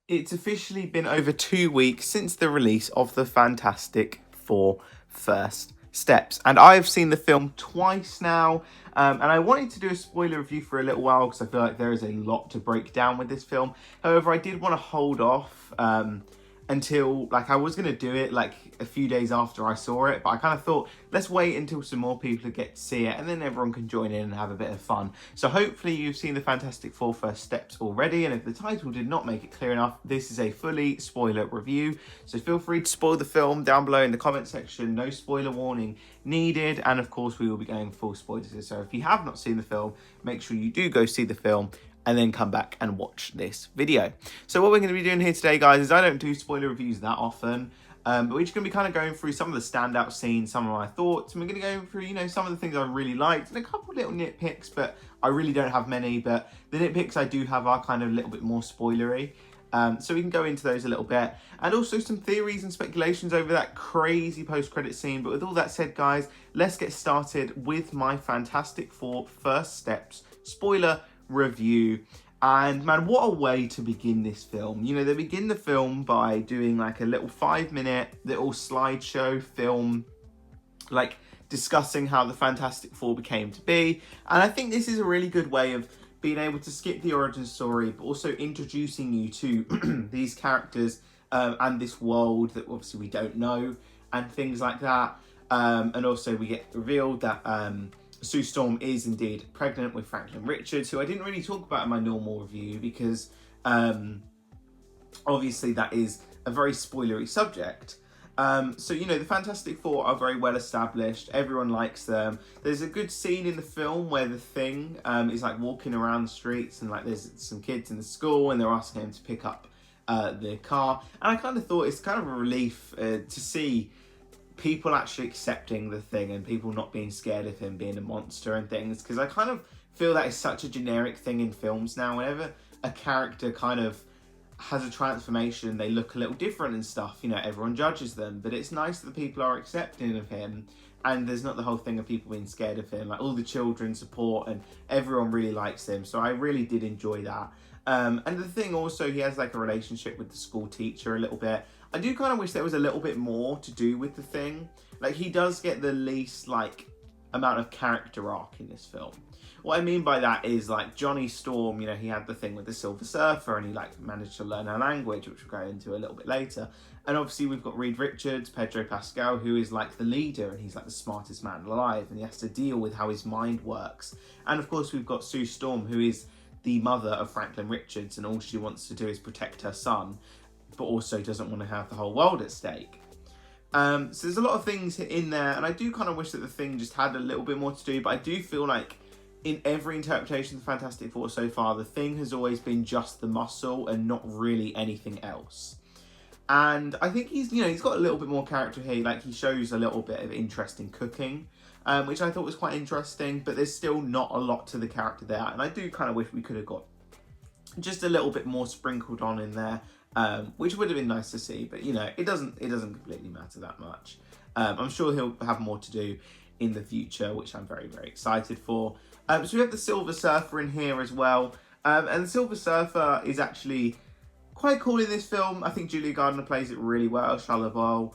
It's officially been over 2 weeks since the release of the Fantastic Four First Steps, and I've seen the film twice now. And I wanted to do a spoiler review for a little while because I feel like there is a lot to break down with this film. However, I did want to hold off until I was gonna do it like a few days after I saw it, but I kind of thought let's wait until some more people get to see it, and then everyone can join in and have a bit of fun. So hopefully you've seen the Fantastic Four First Steps already, and if the title did not make it clear enough, this is a fully spoiler review. So feel free to spoil the film down below in the comment section. No spoiler warning needed, and of course we will be going full spoilers. So if you have not seen the film, make sure you do go see the film and then come back and watch this video. So what we're going to be doing here today, guys, is I don't do spoiler reviews that often, but we're just going to be kind of going through some of the standout scenes, some of my thoughts, and we're going to go through, some of the things I really liked, and a couple of little nitpicks, but I really don't have many, but the nitpicks I do have are kind of a little bit more spoilery. So we can go into those a little bit, and also some theories and speculations over that crazy post-credit scene. But with all that said, guys, let's get started with my Fantastic Four First Steps spoiler review. And man, what a way to begin this film. They begin the film by doing like a little 5-minute little slideshow film, like discussing how the Fantastic Four became to be. And I think this is a really good way of being able to skip the origin story, but also introducing you to these characters and this world that obviously we don't know, and things like that. And also we get revealed that Sue Storm is indeed pregnant with Franklin Richards, who I didn't really talk about in my normal review because obviously that is a very spoilery subject. So the Fantastic Four are very well established. Everyone likes them. There's a good scene in the film where the Thing is like walking around the streets, and like there's some kids in the school and they're asking him to pick up the car. And I kind of thought it's kind of a relief to see people actually accepting the Thing and people not being scared of him being a monster and things, because I kind of feel that is such a generic thing in films now. Whenever a character kind of has a transformation, they look a little different and stuff, everyone judges them, but it's nice that the people are accepting of him, and there's not the whole thing of people being scared of him. Like, all the children support and everyone really likes him, so I really did enjoy that. And the Thing also, he has like a relationship with the school teacher a little bit. I do kind of wish there was a little bit more to do with the Thing. Like, he does get the least amount of character arc in this film. What I mean by that is, like, Johnny Storm, he had the thing with the Silver Surfer, and he managed to learn her language, which we'll go into a little bit later. And obviously we've got Reed Richards, Pedro Pascal, who is like the leader, and he's like the smartest man alive, and he has to deal with how his mind works. And of course we've got Sue Storm, who is the mother of Franklin Richards, and all she wants to do is protect her son, but also doesn't want to have the whole world at stake. So there's a lot of things in there, and I do kind of wish that the Thing just had a little bit more to do, but I do feel like in every interpretation of the Fantastic Four so far, the Thing has always been just the muscle and not really anything else. And I think he's got a little bit more character here. Like, he shows a little bit of interest in cooking, which I thought was quite interesting, but there's still not a lot to the character there. And I do kind of wish we could have got just a little bit more sprinkled on in there, which would have been nice to see, but it doesn't completely matter that much. I'm sure he'll have more to do in the future, which I'm very, very excited for. So we have the Silver Surfer in here as well, and the Silver Surfer is actually quite cool in this film. I think Julia Gardner plays it really well, Shia LaBeouf.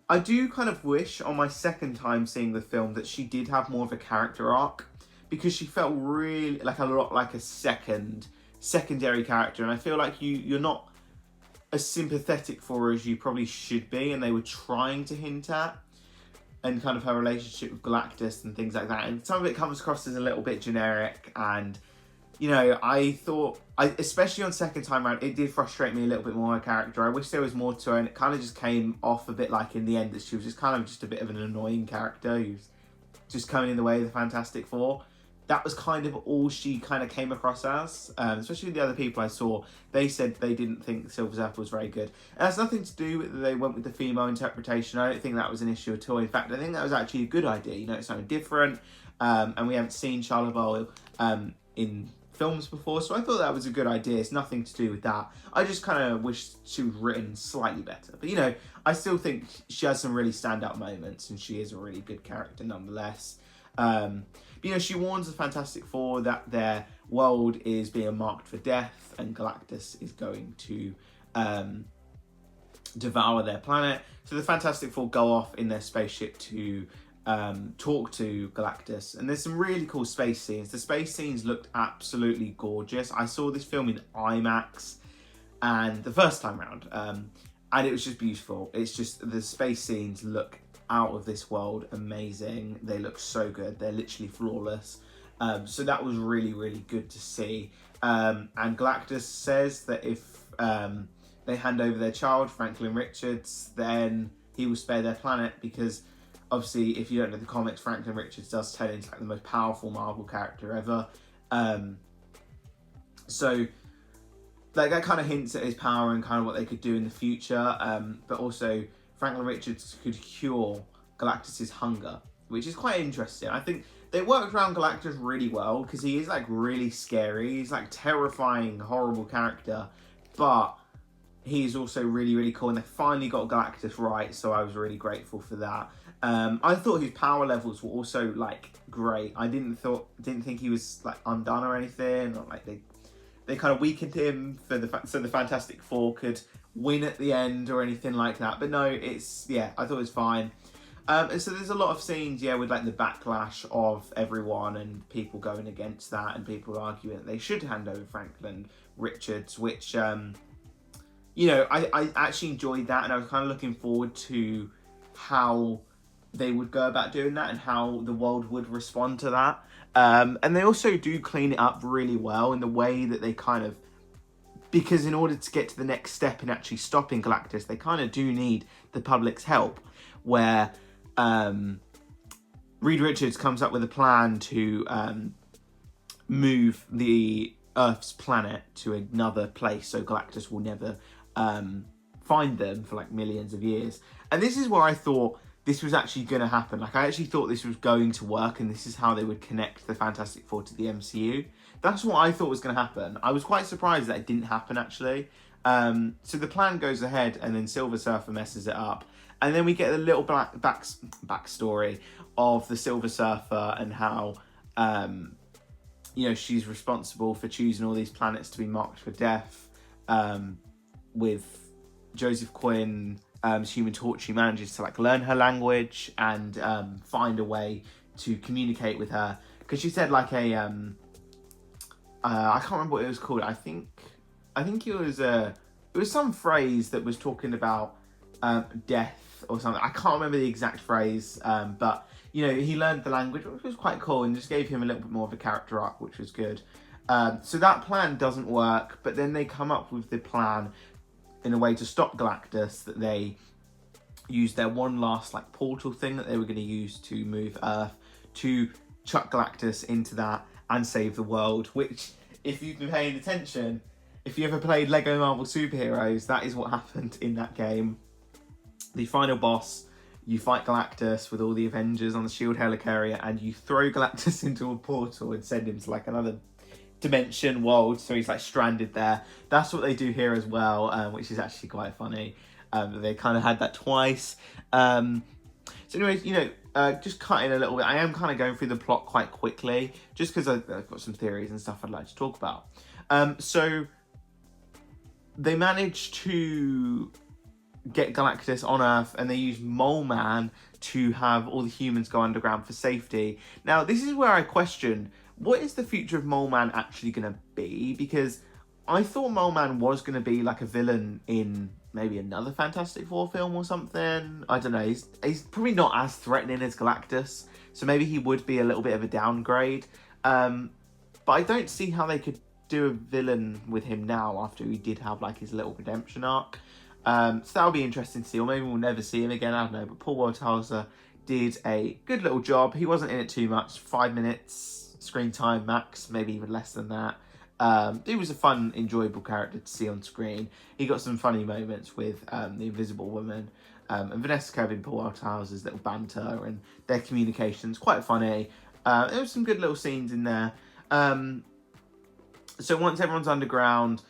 I do kind of wish on my second time seeing the film that she did have more of a character arc, because she felt really like a lot like a secondary character, and I feel like you're not as sympathetic for her as you probably should be, and they were trying to hint at, and kind of her relationship with Galactus and things like that, and some of it comes across as a little bit generic. And I thought, especially on second time around, it did frustrate me a little bit more, her character. I wish there was more to her, and it kind of just came off a bit like in the end that she was just kind of just a bit of an annoying character who's just coming in the way of the Fantastic Four. That was kind of all she kind of came across as, especially the other people I saw. They said they didn't think Silver Surfer was very good. It has nothing to do with that they went with the female interpretation. I don't think that was an issue at all. In fact, I think that was actually a good idea. It's something different, and we haven't seen Shia LaBeouf in films before, so I thought that was a good idea. It's nothing to do with that. I just kind of wish she was written slightly better. But I still think she has some really standout moments, and she is a really good character nonetheless. she warns the Fantastic Four that their world is being marked for death and Galactus is going to devour their planet. So the Fantastic Four go off in their spaceship to talk to Galactus, and there's some really cool space scenes. The space scenes looked absolutely gorgeous. I saw this film in IMAX and the first time around, and it was just beautiful. It's just the space scenes look out of this world amazing. They look so good. They're literally flawless. So that was really, really good to see. And Galactus says that if they hand over their child, Franklin Richards, then he will spare their planet, because obviously, if you don't know the comics, Franklin Richards does turn into like the most powerful Marvel character ever. So like that kind of hints at his power and kind of what they could do in the future. But also Franklin Richards could cure Galactus's hunger, which is quite interesting. I think they worked around Galactus really well, because he is like really scary. He's like terrifying, horrible character, but he's also really, really cool. And they finally got Galactus right, so I was really grateful for that. I thought his power levels were also like great. I didn't think he was like undone or anything, or like they kind of weakened him for so the Fantastic Four could win at the end or anything like that. But no, I thought it was fine. And so there's a lot of scenes, with like the backlash of everyone and people going against that and people arguing that they should hand over Franklin Richards, which, I actually enjoyed that, and I was kind of looking forward to how they would go about doing that and how the world would respond to that. And they also do clean it up really well in the way that they kind of, because in order to get to the next step in actually stopping Galactus, they kind of do need the public's help, where Reed Richards comes up with a plan to move the Earth's planet to another place so Galactus will never find them for like millions of years. And this is where I thought this was actually going to happen. Like, I actually thought this was going to work, and this is how they would connect the Fantastic Four to the MCU. That's what I thought was going to happen. I was quite surprised that it didn't happen, actually. So the plan goes ahead, and then Silver Surfer messes it up. And then we get a little backstory of the Silver Surfer and how, she's responsible for choosing all these planets to be marked for death. With Joseph Quinn, Human Torch, she manages to like learn her language and find a way to communicate with her, because she said like a I can't remember what it was called. I think it was some phrase that was talking about death or something. I can't remember the exact phrase, but he learned the language, which was quite cool, and just gave him a little bit more of a character arc, which was good. So that plan doesn't work, but then they come up with the plan in a way to stop Galactus, that they use their one last like portal thing that they were going to use to move Earth, to chuck Galactus into that and save the world, which, if you've been paying attention, if you ever played Lego Marvel Superheroes, that is what happened in that game. The final boss, you fight Galactus with all the Avengers on the SHIELD helicarrier, and you throw Galactus into a portal and send him to like another dimension world, so he's like stranded there. That's what they do here as well, which is actually quite funny. They kind of had that twice. So anyways, just cutting a little bit, I am kind of going through the plot quite quickly, just because I've got some theories and stuff I'd like to talk about. So they managed to get Galactus on Earth, and they use Mole Man to have all the humans go underground for safety. Now, this is where I question, what is the future of Mole Man actually going to be? Because I thought Mole Man was going to be like a villain in maybe another Fantastic Four film or something. I don't know. He's probably not as threatening as Galactus, so maybe he would be a little bit of a downgrade. But I don't see how they could do a villain with him now after he did have like his little redemption arc. So that'll be interesting to see, or maybe we'll never see him again, I don't know. But Paul Walter did a good little job. He wasn't in it too much, 5 minutes screen time max, maybe even less than that. He was a fun, enjoyable character to see on screen. He got some funny moments with the Invisible Woman and Vanessa Kirby and Paul Walter's little banter and their communications, quite funny. There was some good little scenes in there. So once everyone's underground,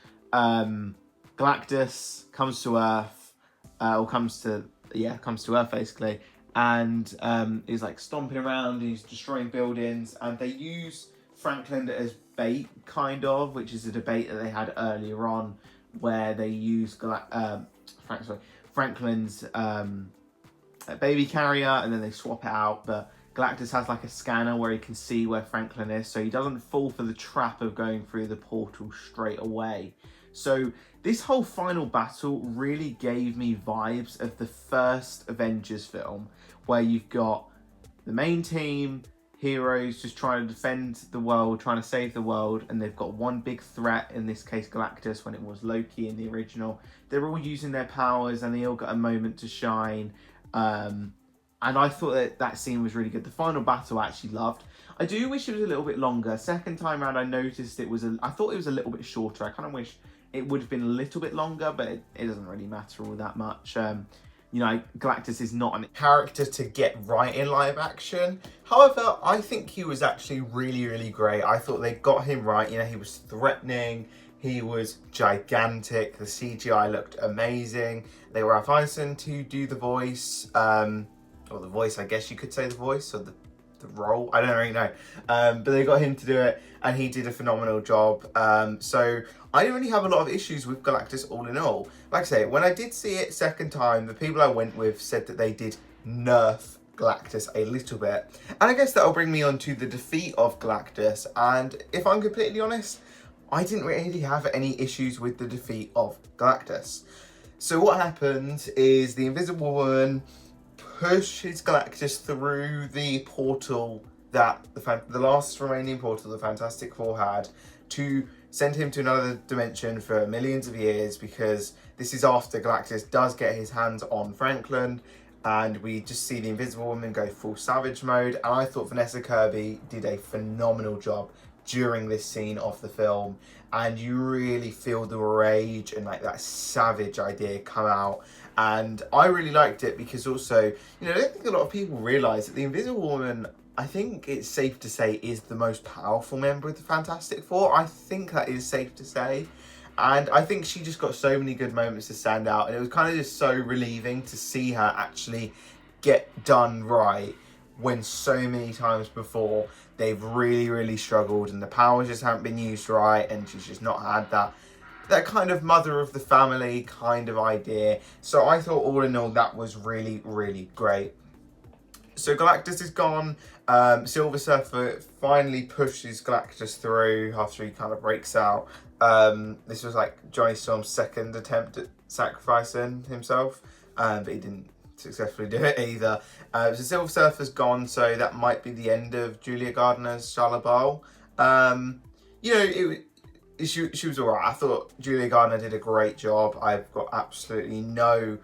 Galactus comes to Earth, or comes to Earth basically, and is like stomping around, and he's destroying buildings, and they use Franklin as bait, kind of, which is a debate that they had earlier on, where they use Franklin's baby carrier, and then they swap it out, but Galactus has like a scanner where he can see where Franklin is, so he doesn't fall for the trap of going through the portal straight away. So this whole final battle really gave me vibes of the first Avengers film, where you've got the main team, heroes just trying to defend the world, trying to save the world, and they've got one big threat, in this case Galactus, when it was Loki in the original. They're all using their powers and they all got a moment to shine. And I thought that scene was really good. The final battle I actually loved. I do wish it was a little bit longer. Second time around I noticed I thought it was a little bit shorter. I kind of wish it would have been a little bit longer, but it doesn't really matter all that much. You know, Galactus is not a character to get right in live action. However, I think he was actually really, really great. I thought they got him right. You know, he was threatening. He was gigantic. The CGI looked amazing. They were Ineson to do the voice. Or the voice, I guess you could say the voice, or the role. I don't really know. But they got him to do it, and he did a phenomenal job. So I didn't really have a lot of issues with Galactus all in all. Like I say, when I did see it second time, the people I went with said that they did nerf Galactus a little bit. And I guess that'll bring me on to the defeat of Galactus. And if I'm completely honest, I didn't really have any issues with the defeat of Galactus. So what happened is the Invisible Woman pushes Galactus through the portal that the last remaining portal the Fantastic Four had, to send him to another dimension for millions of years, because this is after Galactus does get his hands on Franklin, and we just see the Invisible Woman go full savage mode. And I thought Vanessa Kirby did a phenomenal job during this scene of the film, and you really feel the rage and like that savage idea come out. And I really liked it, because also, you know, I don't think a lot of people realise that the Invisible Woman, I think it's safe to say, is the most powerful member of the Fantastic Four. I think that is safe to say. And I think she just got so many good moments to stand out. And it was kind of just so relieving to see her actually get done right, when so many times before they've really, really struggled and the powers just haven't been used right, and she's just not had that kind of mother of the family kind of idea. So I thought all in all that was really, really great. So Galactus is gone. Silver Surfer finally pushes Galactus through after he kind of breaks out. This was like Johnny Storm's second attempt at sacrificing himself, but he didn't successfully do it either. So Silver Surfer's gone, so that might be the end of Julia Gardner's Charlotte Bowl. You know, she was alright. I thought Julia Gardner did a great job. I've got absolutely no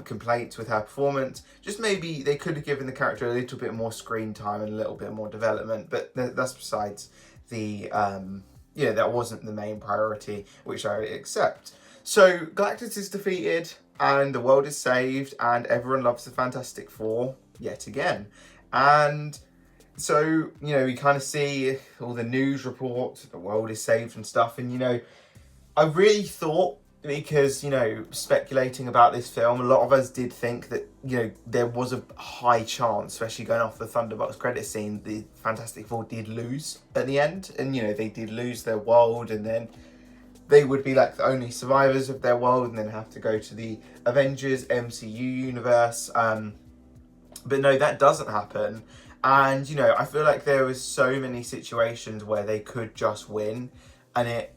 complaints with her performance. Just maybe they could have given the character a little bit more screen time and a little bit more development, but that's besides the yeah, that wasn't the main priority, which I accept. So Galactus is defeated, and the world is saved, and everyone loves the Fantastic Four yet again. And so, you know, we kind of see all the news reports, the world is saved and stuff. And, you know, I really thought, because, you know, speculating about this film, a lot of us did think that, you know, there was a high chance, especially going off the Thunderbolts credit scene, the Fantastic Four did lose at the end. And, you know, they did lose their world, and then they would be like the only survivors of their world, and then have to go to the Avengers MCU universe. But no, that doesn't happen. And, you know, I feel like there was so many situations where they could just win, and it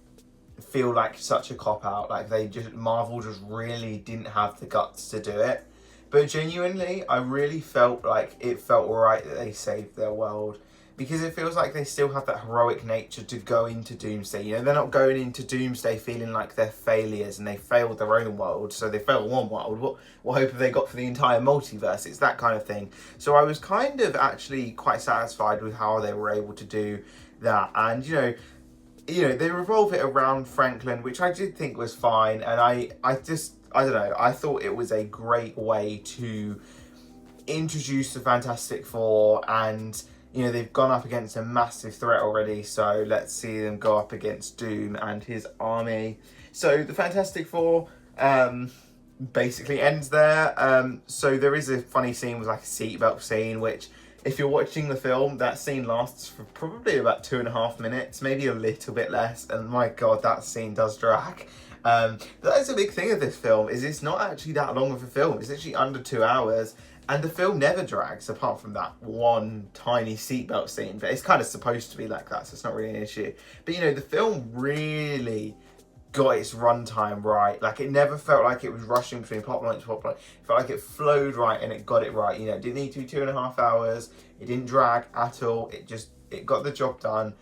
feel like such a cop-out. Like, Marvel just really didn't have the guts to do it. But genuinely, I really felt like it felt right that they saved their world, because it feels like they still have that heroic nature to go into Doomsday. You know, they're not going into Doomsday feeling like they're failures and they failed their own world. So they failed one world. What hope have they got for the entire multiverse? It's that kind of thing. So I was kind of actually quite satisfied with how they were able to do that. And, you know, they revolve it around Franklin, which I did think was fine. And I don't know, I thought it was a great way to introduce the Fantastic Four. And, you know, they've gone up against a massive threat already, so let's see them go up against Doom and his army. So the Fantastic Four, basically ends there. So there is a funny scene with like a seatbelt scene, which if you're watching the film, that scene lasts for probably about 2.5 minutes, maybe a little bit less. And my God, that scene does drag. That is a big thing of this film, is it's not actually that long of a film. It's actually under 2 hours. And the film never drags, apart from that one tiny seatbelt scene. But it's kind of supposed to be like that, so it's not really an issue. But, you know, the film really got its runtime right. Like, it never felt like it was rushing between plot point to plot point. It felt like it flowed right and it got it right. You know, it didn't need to be 2.5 hours. It didn't drag at all. It got the job done.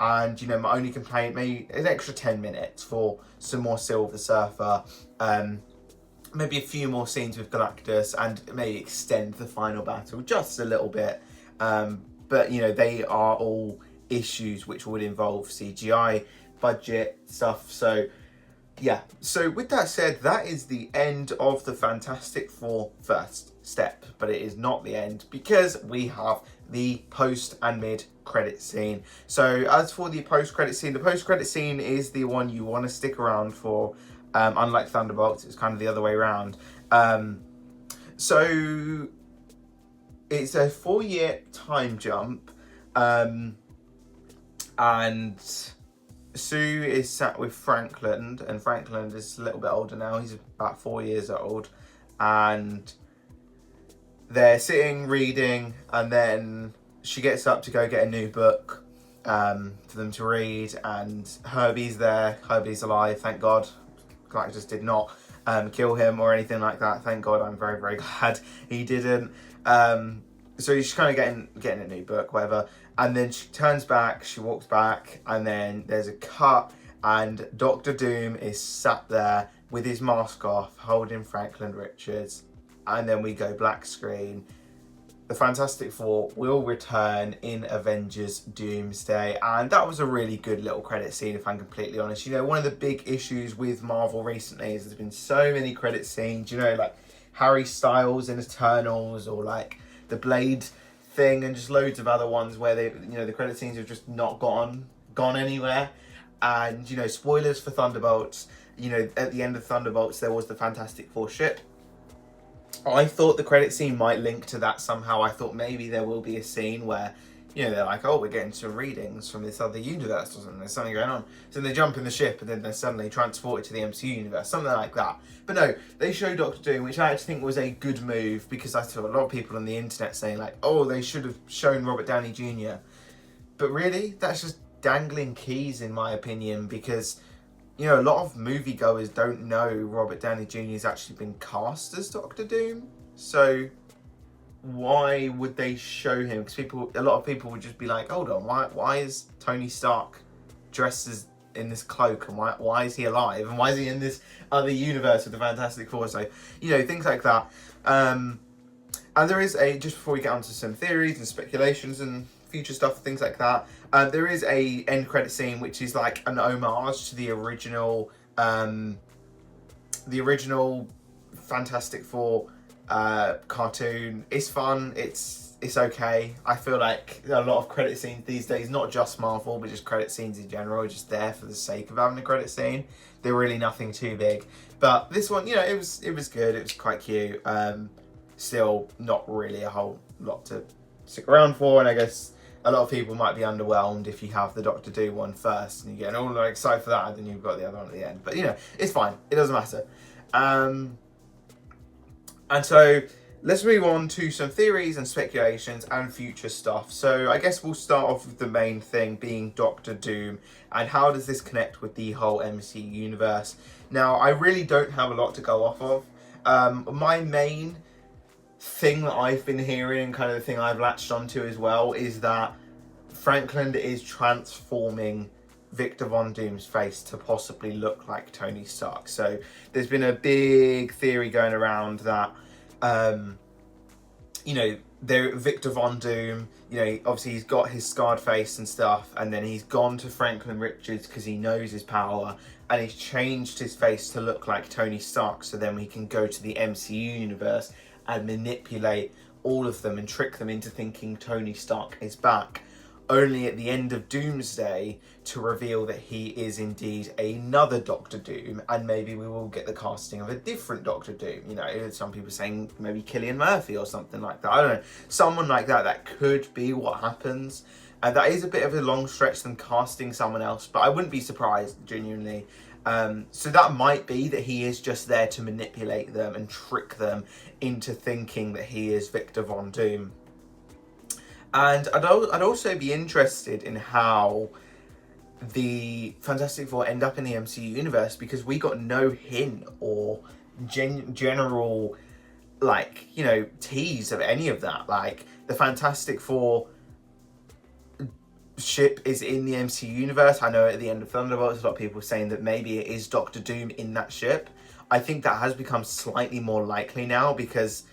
And, you know, my only complaint, maybe an extra 10 minutes for some more Silver Surfer. Maybe a few more scenes with Galactus, and maybe extend the final battle just a little bit. But, you know, they are all issues which would involve CGI, budget, stuff. So, yeah. So, with that said, that is the end of the Fantastic Four first step. But it is not the end, because we have the post and mid credit scene. So, as for the post-credit scene, the post-credit scene is the one you want to stick around for. Unlike Thunderbolts, it's kind of the other way around. So it's a 4-year time jump, and Sue is sat with Franklin, and Franklin is a little bit older now. He's about 4 years old, and they're sitting reading, and then she gets up to go get a new book for them to read, and Herbie's there. Herbie's alive, thank God. Galactus did not kill him or anything like that. Thank God, I'm very, very glad he didn't. So she's kind of getting a new book, whatever. And then she turns back, she walks back, and then there's a cut, and Dr. Doom is sat there with his mask off, holding Franklin Richards. And then we go black screen. The Fantastic Four will return in Avengers Doomsday, and that was a really good little credit scene, if I'm completely honest. You know, one of the big issues with Marvel recently is there's been so many credit scenes, you know, like Harry Styles in Eternals, or like the Blade thing, and just loads of other ones where they, you know, the credit scenes have just not gone anywhere. And, you know, spoilers for Thunderbolts, you know, at the end of Thunderbolts there was the Fantastic Four ship. I thought the credit scene might link to that somehow. I thought maybe there will be a scene where, you know, they're like, oh, we're getting some readings from this other universe or something. There's something going on. So they jump in the ship and then they're suddenly transported to the MCU universe. Something like that. But no, they show Doctor Doom, which I actually think was a good move, because I saw a lot of people on the internet saying like, oh, they should have shown Robert Downey Jr. But really, that's just dangling keys in my opinion, because, you know, a lot of moviegoers don't know Robert Downey Jr. has actually been cast as Doctor Doom. So why would they show him? Because a lot of people would just be like, hold on, why is Tony Stark dressed as in this cloak, and why is he alive, and why is he in this other universe with the Fantastic Four? So, you know, things like that. And there is just before we get onto some theories and speculations and future stuff, things like that, there is a end credit scene which is like an homage to the original Fantastic Four cartoon. It's fun, it's okay. I feel like a lot of credit scenes these days, not just Marvel, but just credit scenes in general, are just there for the sake of having a credit scene. They're really nothing too big. But this one, you know, it was good, it was quite cute. Still not really a whole lot to stick around for, and I guess a lot of people might be underwhelmed if you have the Doctor Doom one first and you get all excited for that, and then you've got the other one at the end. But, you know, it's fine. It doesn't matter. And so let's move on to some theories and speculations and future stuff. So I guess we'll start off with the main thing being Doctor Doom, and how does this connect with the whole MCU universe? Now, I really don't have a lot to go off of. My main thing that I've been hearing, and kind of the thing I've latched onto as well, is that Franklin is transforming Victor Von Doom's face to possibly look like Tony Stark. So there's been a big theory going around that, you know, Victor Von Doom, you know, obviously he's got his scarred face and stuff, and then he's gone to Franklin Richards because he knows his power, and he's changed his face to look like Tony Stark, so then we can go to the MCU universe and manipulate all of them and trick them into thinking Tony Stark is back. only at the end of Doomsday to reveal that he is indeed another Doctor Doom, and maybe we will get the casting of a different Doctor Doom. You know, some people saying maybe Cillian Murphy or something like that. I don't know, someone like that. That could be what happens. And that is a bit of a long stretch than casting someone else, but I wouldn't be surprised, genuinely. So that might be that he is just there to manipulate them and trick them into thinking that he is Victor Von Doom. And I'd also be interested in how the Fantastic Four end up in the MCU universe, because we got no hint or general, like, you know, tease of any of that. Like, the Fantastic Four ship is in the MCU universe. I know at the end of Thunderbolts, a lot of people saying that maybe it is Doctor Doom in that ship. I think that has become slightly more likely now, because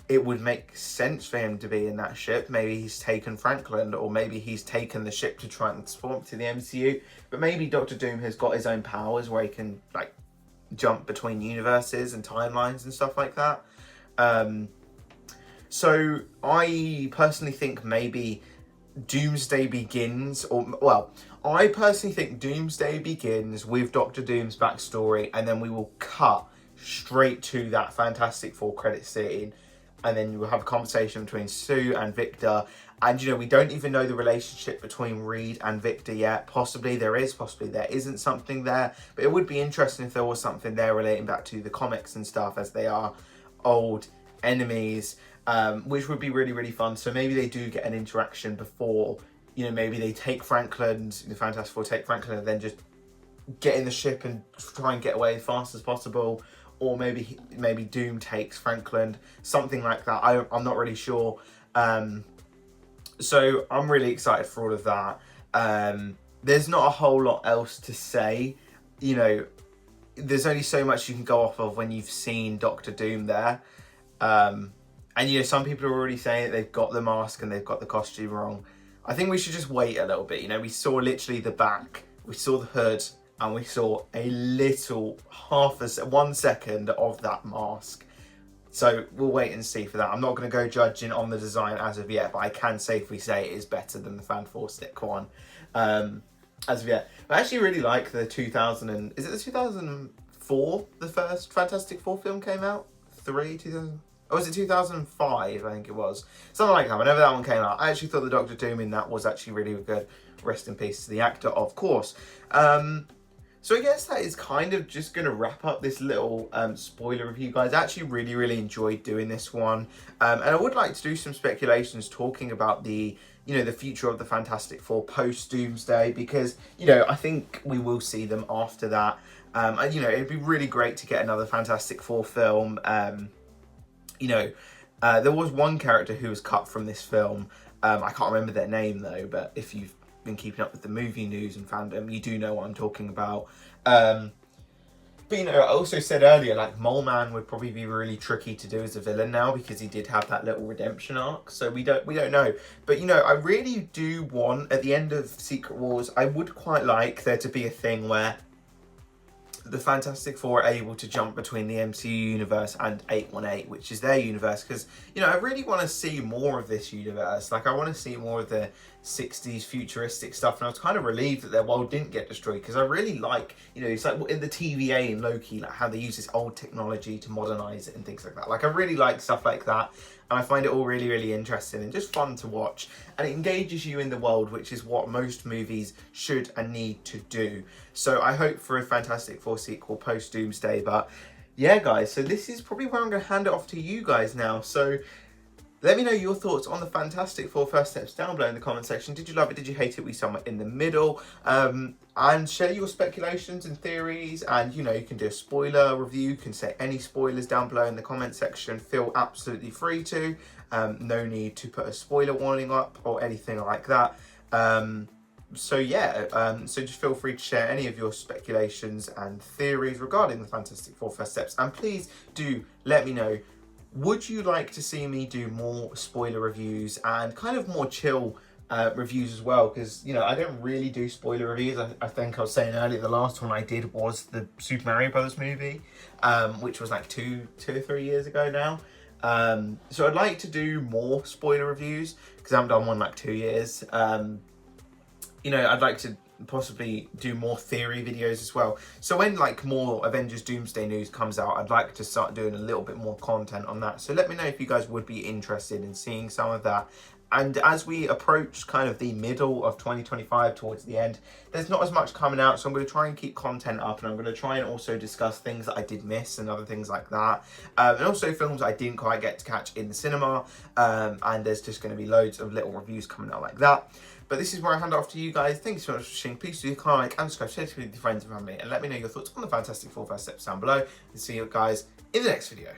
it would make sense for him to be in that ship. Maybe he's taken Franklin, or maybe he's taken the ship to transform to the MCU. But maybe Doctor Doom has got his own powers where he can, like, jump between universes and timelines and stuff like that. So I personally think maybe Doomsday begins, I personally think Doomsday begins with Doctor Doom's backstory, and then we will cut straight to that Fantastic Four credit scene, and then we'll have a conversation between Sue and Victor. And, you know, we don't even know the relationship between Reed and Victor yet. Possibly there is, possibly there isn't something there, but it would be interesting if there was something there relating back to the comics and stuff, as they are old enemies. Which would be really, really fun. So maybe they do get an interaction before, you know, maybe they take Franklin, the Fantastic Four take Franklin and then just get in the ship and try and get away as fast as possible. Or maybe Doom takes Franklin, something like that. I'm not really sure. So I'm really excited for all of that. There's not a whole lot else to say. You know, there's only so much you can go off of when you've seen Doctor Doom there. And, you know, some people are already saying that they've got the mask and they've got the costume wrong. I think we should just wait a little bit. You know, we saw literally the back, we saw the hood, and we saw a little 1 second of that mask. So we'll wait and see for that. I'm not going to go judging on the design as of yet, but I can safely say it is better than the Fan Four Stick one as of yet. I actually really like the 2004 the first Fantastic Four film came out? 2000? Or was it 2005? I think it was. Something like that. Whenever that one came out, I actually thought the Doctor Doom in that was actually really good. Rest in peace to the actor, of course. So I guess that is kind of just going to wrap up this little spoiler review, guys. I actually really, really enjoyed doing this one. And I would like to do some speculations talking about the future of the Fantastic Four post-Doomsday, because, you know, I think we will see them after that. And, you know, it'd be really great to get another Fantastic Four film. There was one character who was cut from this film. I can't remember their name, though, but if you've been keeping up with the movie news and fandom, you do know what I'm talking about. But, you know, I also said earlier, like, Mole Man would probably be really tricky to do as a villain now, because he did have that little redemption arc. So we don't know. But, you know, I really do want, at the end of Secret Wars, I would quite like there to be a thing where the Fantastic Four are able to jump between the MCU universe and 818, which is their universe, because, you know, I really want to see more of this universe. Like, I want to see more of the 60s futuristic stuff, and I was kind of relieved that their world didn't get destroyed, because I really like, you know, it's like in the TVA in Loki, like how they use this old technology to modernize it and things like that. Like, I really like stuff like that, and I find it all really, really interesting and just fun to watch, and it engages you in the world, which is what most movies should and need to do. So I hope for a Fantastic Four sequel post Doomsday. But yeah, guys, so this is probably where I'm going to hand it off to you guys now. So let me know your thoughts on the Fantastic Four first steps down below in the comment section. Did you love it? Did you hate it? We somewhere in the middle. And share your speculations and theories. And, you know, you can do a spoiler review. You can say any spoilers down below in the comment section. Feel absolutely free to. No need to put a spoiler warning up or anything like that. So just feel free to share any of your speculations and theories regarding the Fantastic Four first steps. And please do let me know, would you like to see me do more spoiler reviews and kind of more chill reviews as well? Because, you know, I don't really do spoiler reviews. I think I was saying earlier, the last one I did was the Super Mario Brothers movie, which was like two or 3 years ago now. So I'd like to do more spoiler reviews, because I haven't done one in like 2 years. you know, I'd like to possibly do more theory videos as well. So when like more Avengers Doomsday news comes out, I'd like to start doing a little bit more content on that. So let me know if you guys would be interested in seeing some of that. And as we approach kind of the middle of 2025 towards the end, there's not as much coming out, so I'm going to try and keep content up, and I'm going to try and also discuss things that I did miss and other things like that, and also films I didn't quite get to catch in the cinema, and there's just going to be loads of little reviews coming out like that. But this is where I hand off to you guys. Thank you so much for watching. Please do like and subscribe, share it with your friends and family, and let me know your thoughts on the Fantastic Four first steps down below. And see you guys in the next video.